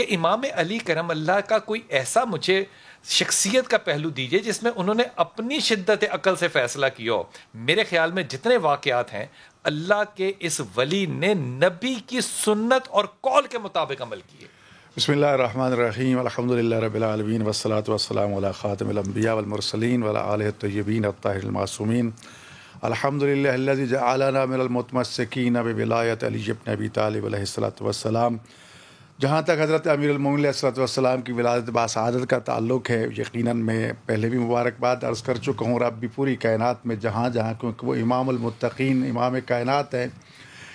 کہ امام علی کرم اللہ کا کوئی ایسا مجھے شخصیت کا پہلو دیجئے جس میں انہوں نے اپنی شدت عقل سے فیصلہ کیا ہو. میرے خیال میں جتنے واقعات ہیں اللہ کے اس ولی نے نبی کی سنت اور قول کے مطابق عمل کیے. بسم اللہ الرحمن الرحیم الحمدللہ رب العالمین والصلاة والسلام علی خاتم الانبیاء والمرسلین وعلی آلہ الطیبین الطاہرین المعصومین. الحمدللہ الذی جعلنا من المتمسکین بولایت علی بن ابی طالب علیہ الصلاۃ والسلام. جہاں تک حضرت امیر المومنین علیہ الصلاۃ والسلام کی ولادت باسعادت کا تعلق ہے، یقیناً میں پہلے بھی مبارکباد عرض کر چکا ہوں، اور اب بھی پوری کائنات میں جہاں جہاں، کیونکہ وہ امام المتقین، امام کائنات ہیں،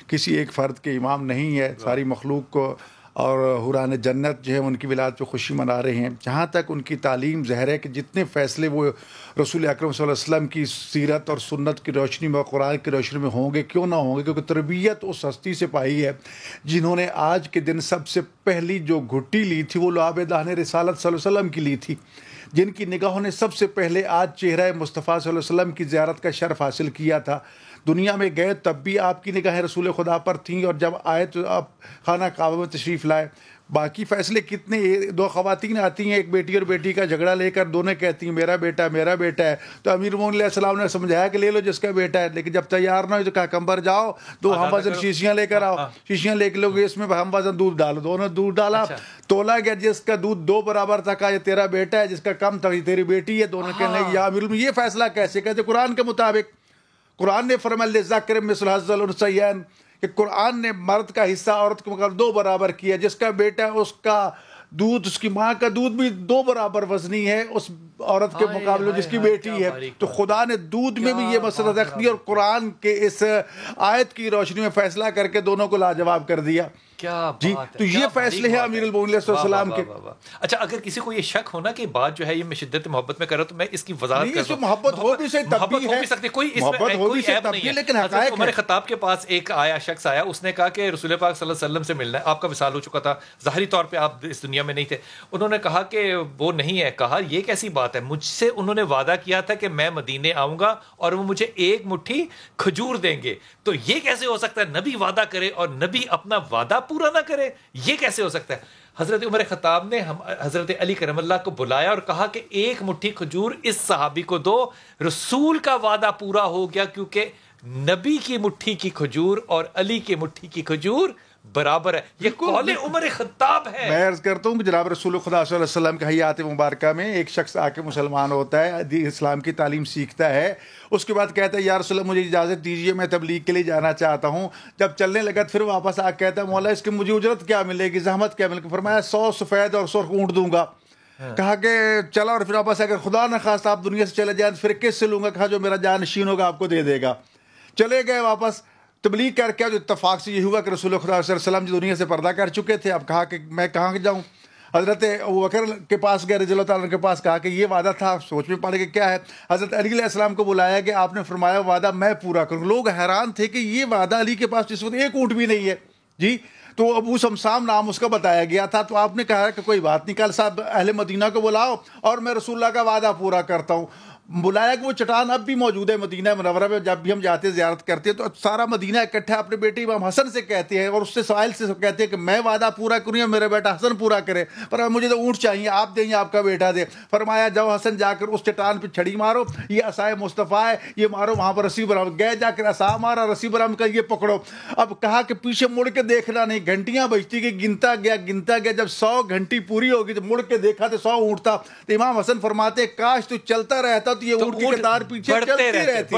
کسی ایک فرد کے امام نہیں ہے، ساری مخلوق کو اور حوران جنت جو ہے ان کی ولادت پہ خوشی منا رہے ہیں. جہاں تک ان کی تعلیم ظاہر ہے کہ جتنے فیصلے وہ رسول اکرم صلی اللہ علیہ وسلم کی سیرت اور سنت کی روشنی میں اور قرآن کی روشنی میں ہوں گے، کیوں نہ ہوں گے، کیونکہ تربیت اس ہستی سے پائی ہے جنہوں نے آج کے دن سب سے پہلی جو گھٹی لی تھی وہ لعابدان رسالت صلی اللہ علیہ وسلم کی لی تھی، جن کی نگاہوں نے سب سے پہلے آج چہرہ مصطفیٰ صلی اللہ علیہ وسلم کی زیارت کا شرف حاصل کیا تھا. دنیا میں گئے تب بھی آپ کی نگاہیں رسول خدا پر تھیں، اور جب آئے تو آپ خانہ کعبہ میں تشریف لائے. باقی فیصلے کتنے، دو خواتین آتی ہیں ایک بیٹی اور بیٹی کا جھگڑا لے کر، دونوں کہتی ہیں میرا بیٹا ہے، تو امیر المومنین علیہ السلام نے سمجھایا کہ لے لو جس کا بیٹا ہے، لیکن جب تیار نہ ہو تو کہا کمبر جاؤ دو ہم وزن شیشیاں لے کر آؤ، شیشیاں لے کے لوگ اس میں ہم وزن دودھ ڈالو، دونوں دودھ ڈالا، تولا گیا، جس کا دودھ 2 برابر تھا کہا یہ تیرا بیٹا ہے، جس کا کم تھا یہ تیری بیٹی ہے. دونوں کہنے لگے یا امیر المومنین یہ فیصلہ کیسے؟ کہتے قرآن کے مطابق. قرآن نے فرمایا للذکر مثل حظ الانثیین، کہ قرآن نے مرد کا حصہ عورت کے مقابلے 2 برابر کیا. جس کا بیٹا ہے اس کا دودھ، اس کی ماں کا دودھ بھی 2 برابر وزنی ہے اس عورت کے مقابلے جس کی بیٹی ہے. تو خدا نے دودھ میں بھی یہ مسئلہ رکھ دیا اور قرآن کے اس آیت کی روشنی میں فیصلہ کر کے دونوں کو لاجواب کر دیا. جی تو یہ فیصلے ہیں امیر المومنین علیہ السلام کے. اچھا، اگر کسی کو یہ شک ہونا کہ بات جو ہے یہ میں شدت محبت میں کر رہا ہوں تو میں اس کی وضاحت کر دوں. محبت ہو بھی سکتی، کوئی اس میں کوئی عیب نہیں ہے، لیکن حضرت عمر خطاب کے پاس ایک شخص آیا، اس نے کہا کہ رسول پاک صلی اللہ علیہ وسلم سے ملنا ہے. آپ کا وصال ہو چکا تھا، ظاہری طور پہ آپ اس دنیا میں نہیں تھے. انہوں نے کہا کہ وہ نہیں ہے. کہا یہ کیسی بات ہے؟ مجھ سے انہوں نے وعدہ کیا تھا کہ میں مدینے آؤں گا اور وہ مجھے 1 مٹھی کھجور دیں گے. تو یہ کیسے ہو سکتا ہے نبی وعدہ کرے اور نبی اپنا وعدہ پورا نہ کرے؟ یہ کیسے ہو سکتا ہے؟ حضرت عمر خطاب نے حضرت علی کرم اللہ کو بلایا اور کہا کہ 1 مٹھی کھجور اس صحابی کو دو. رسول کا وعدہ پورا ہو گیا، کیونکہ نبی کی مٹھی کی کھجور اور علی کی مٹھی کی کھجور برابر ہے. یہ قول عمر خطاب ہے. میں عرض کرتا ہوں کہ جناب رسول خدا صلی اللہ علیہ وسلم کے حیات مبارکہ میں ایک شخص آ کے مسلمان ہوتا ہے، اسلام کی تعلیم سیکھتا ہے، اس کے بعد کہتا ہے یا رسول اللہ مجھے اجازت دیجیے میں تبلیغ کے لیے جانا چاہتا ہوں. جب چلنے لگا پھر واپس آ کے کہتا ہے مولا اس کی مجھے اجرت کیا ملے گی، زحمت کیا ملے گی؟ فرمایا 100 سفید اور 100 اونٹ دوں گا. کہا کہ چلا، اور پھر واپس اگر خدا نہ خواستہ آپ دنیا سے چلے جائیں پھر کس سے لوں گا؟ کہا جو میرا جانشین ہوگا آپ کو دے دے گا. چلے گئے واپس تبلیغ کر کے، جو اتفاق سے یہ ہوا کہ رسول خدا صلی اللہ علیہ وسلم جو دنیا سے پردہ کر چکے تھے. اب کہا کہ میں کہاں جاؤں؟ حضرت ابوبکر کے پاس گئے رضی اللہ تعالیٰ کے پاس. کہا کہ یہ وعدہ تھا، سوچ میں پڑے کہ کیا ہے. حضرت علی علیہ السلام کو بلایا کہ آپ نے فرمایا وعدہ میں پورا کروں. لوگ حیران تھے کہ یہ وعدہ علی کے پاس جس وقت 1 اونٹ بھی نہیں ہے. جی تو ابو سمسام نام اس کا بتایا گیا تھا. تو آپ نے کہا کہ کوئی بات نہیں، کل صاحب اہل مدینہ کو بلاؤ اور میں رسول اللہ کا وعدہ پورا کرتا ہوں. بلایا کہ وہ چٹان اب بھی موجود ہے مدینہ منورہ میں. جب بھی ہم جاتے زیارت کرتے ہیں تو سارا مدینہ اکٹھا اپنے بیٹے امام حسن سے کہتے ہیں اور اس سے سائل سے کہتے ہیں کہ میں وعدہ پورا کروں یا میرا بیٹا حسن پورا کرے. پر مجھے تو اونٹ چاہیے، آپ دیں یا آپ کا بیٹا دے. فرمایا جاؤ حسن جا کر اس چٹان پہ چھڑی مارو، یہ عصائے مصطفیٰ ہے، یہ مارو، وہاں پر رسی برآمد. گئے جا کر عصا مارا، رسی برآمد کا یہ پکڑو. اب کہا کہ پیچھے مڑ کے دیکھنا نہیں. گھنٹیاں بجتی کہ گنتا گیا. جب 100 گھنٹی پوری ہوگی تو مڑ کے دیکھا تو 100 اونٹ تھا. تو امام حسن فرماتے کاش تو چلتا رہتا تو یہ اونٹ کی قطار پیچھے چلتی رہتی.